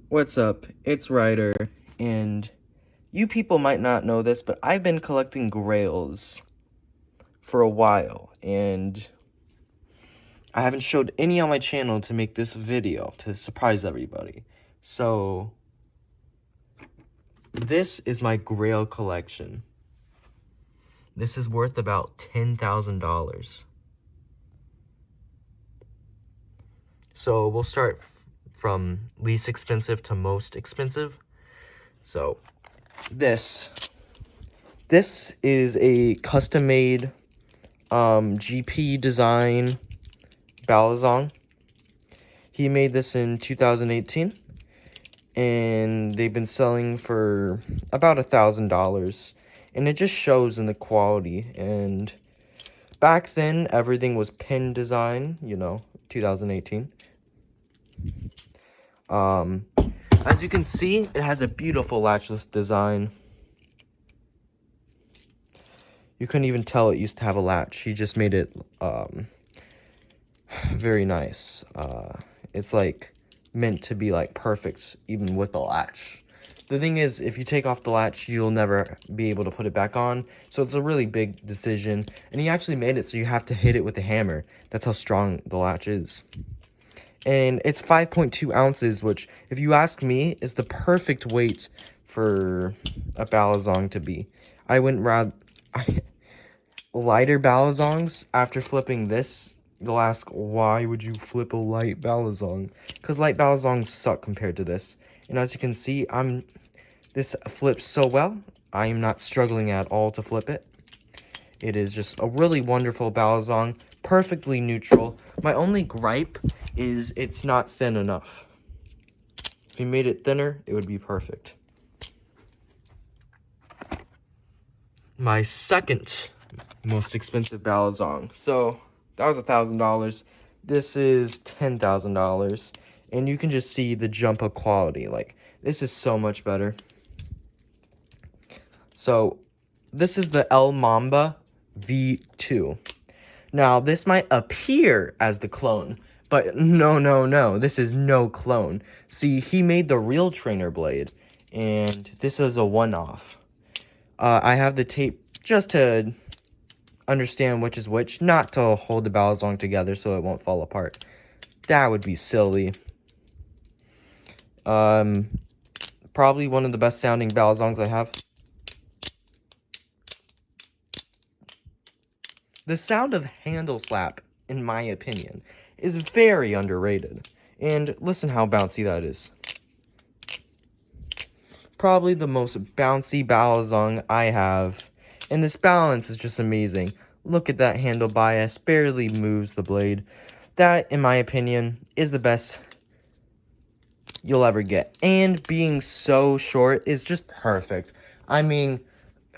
What's up? It's Ryder, and you people might not know this, but I've been collecting grails for a while, and I haven't showed any on my channel to make this video to surprise everybody. So, this is my grail collection. This is worth about $10,000. So, we'll start from least expensive to most expensive. So, this is a custom-made GP design Balisong. He made this in 2018, and they've been selling for about $1,000, and it just shows in the quality. And back then, everything was pin design, 2018. As you can see, it has a beautiful latchless design. You couldn't even tell it used to have a latch. He just made it very nice. It's like meant to be like perfect even with the latch. The thing is, if you take off the latch, you'll never be able to put it back on. So it's a really big decision. And he actually made it so you have to hit it with a hammer. That's how strong the latch is. And it's 5.2 ounces, which, if you ask me, is the perfect weight for a Balisong to be. I wouldn't rather... lighter Balisongs, after flipping this, you'll ask, why would you flip a light Balisong? Because light Balisongs suck compared to this. And as you can see, this flips so well, I am not struggling at all to flip it. It is just a really wonderful Balisong, perfectly neutral. My only gripe is it's not thin enough. If you made it thinner, it would be perfect. My second most expensive Balisong. So that was $1,000. This is $10,000, and you can just see the jump of quality. Like, this is so much better. So this is the Mamba V2. Now this might appear as the clone, but no, this is no clone. See, he made the real trainer blade, and this is a one-off. I have the tape just to understand which is which, not to hold the Balisong together so it won't fall apart. That would be silly. Probably one of the best sounding Balisongs I have. The sound of handle slap, in my opinion, is very underrated. And listen how bouncy that is. Probably the most bouncy Balisong I have. And this balance is just amazing. Look at that handle bias, barely moves the blade. That, in my opinion, is the best you'll ever get. And being so short is just perfect. I mean,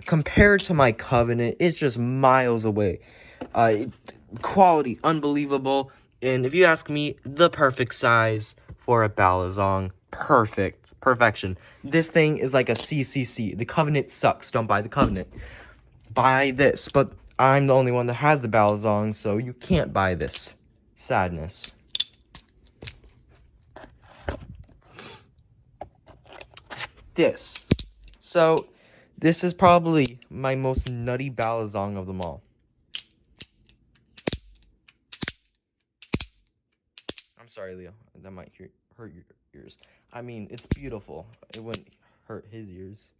compared to my Covenant, it's just miles away. Quality, unbelievable. And if you ask me, the perfect size for a Balisong. Perfection. This thing is like a CCC. The Covenant sucks. Don't buy the Covenant. Buy this. But I'm the only one that has the Balisong, so you can't buy this. Sadness. This. So, this is probably my most nutty Balisong of them all. I'm sorry, Leo. That might hurt your ears. I mean, it's beautiful. It wouldn't hurt his ears.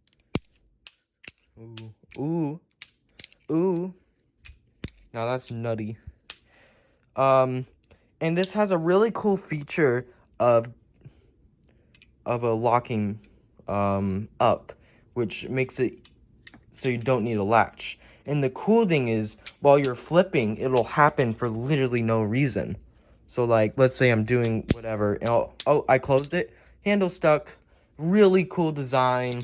Ooh. Now that's nutty. And this has a really cool feature of a locking up, which makes it so you don't need a latch. And the cool thing is, while you're flipping, it'll happen for literally no reason. So, like, let's say I'm doing whatever, and oh, I closed it, handle stuck, really cool design.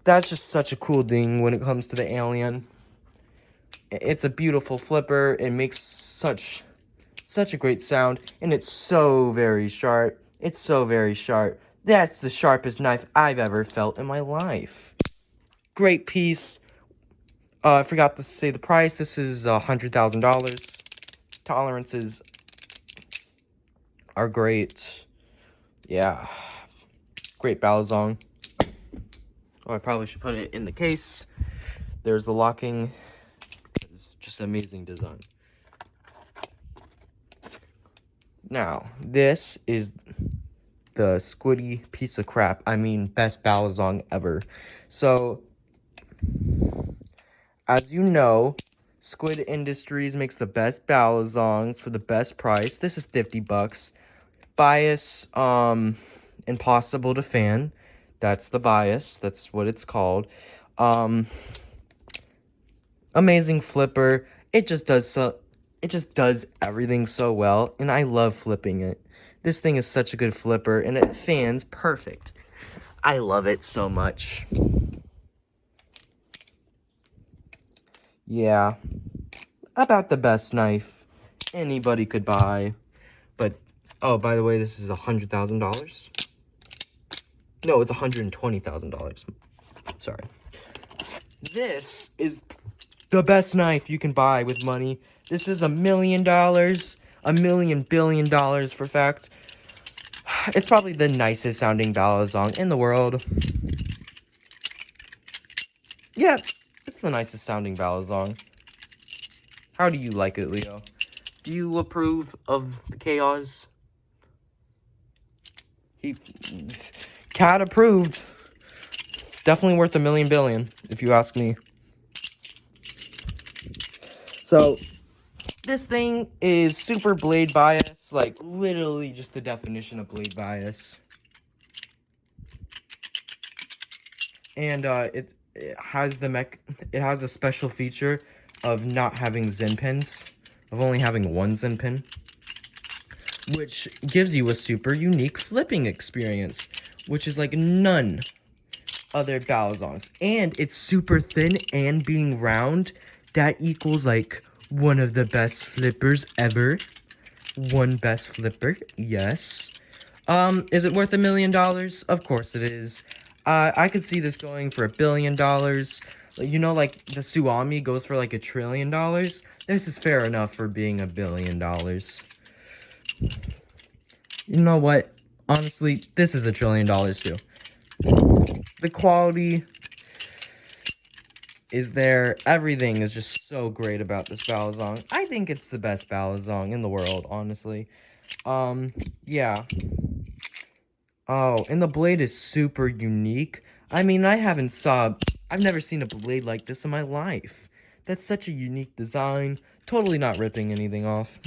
That's just such a cool thing when it comes to the Alien. It's a beautiful flipper. It makes such a great sound, and it's so very sharp. It's so very sharp. That's the sharpest knife I've ever felt in my life. Great piece. I forgot to say the price. This is $100,000. Tolerances are great. Yeah. Great Balisong. Oh, I probably should put it in the case. There's the locking. It's just amazing design. Now, this is the squiddy piece of crap. I mean, best Balisong ever. So, as you know, Squid Industries makes the best Balisongs for the best price. This is 50 bucks. Bias, impossible to fan. That's the bias. That's what it's called. Amazing flipper. It just does everything so well, and I love flipping it. This thing is such a good flipper, and it fans perfect. I love it so much. Yeah, about the best knife anybody could buy. But, oh, by the way, this is $100,000. No, it's $120,000. Sorry. This is the best knife you can buy with money. This is $1 million. $1 billion for fact. It's probably the nicest sounding Balisong in the world. Yeah, it's the nicest sounding Balisong. How do you like it, Leo? Do you approve of the chaos? Cat approved. Definitely worth $1 billion, if you ask me. So, this thing is super blade bias, like literally just the definition of blade bias. And it has a special feature of not having Zen pins, of only having one Zen pin, which gives you a super unique flipping experience, which is like none other Balisongs. And it's super thin and being round, that equals like one of the best flippers ever. One best flipper, yes. Is it worth $1 million? Of course it is. I could see this going for $1 billion. You know, like the Suami goes for like $1 trillion. This is fair enough for being $1 billion. You know what? Honestly, this is $1 trillion too. The quality is there. Everything is just so great about this Balisong. I think it's the best Balisong in the world, honestly. Yeah. Oh, and the blade is super unique. I mean, I've never seen a blade like this in my life. That's such a unique design. Totally not ripping anything off.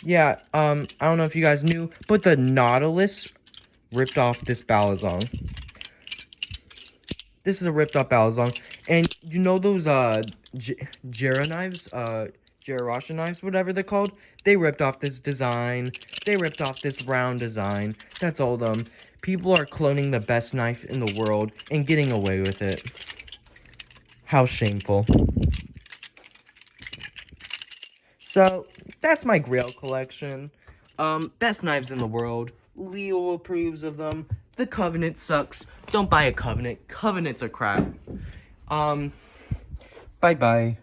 Yeah, I don't know if you guys knew, but the Nautilus ripped off this Balisong. This is a ripped off Balisong. And you know those, Jera knives? Jera knives, whatever they're called? They ripped off this design. They ripped off this round design. That's all them. People are cloning the best knife in the world and getting away with it. How shameful. So, that's my grail collection. Best knives in the world. Leo approves of them. The Covenant sucks. Don't buy a Covenant. Covenants are crap. Bye-bye.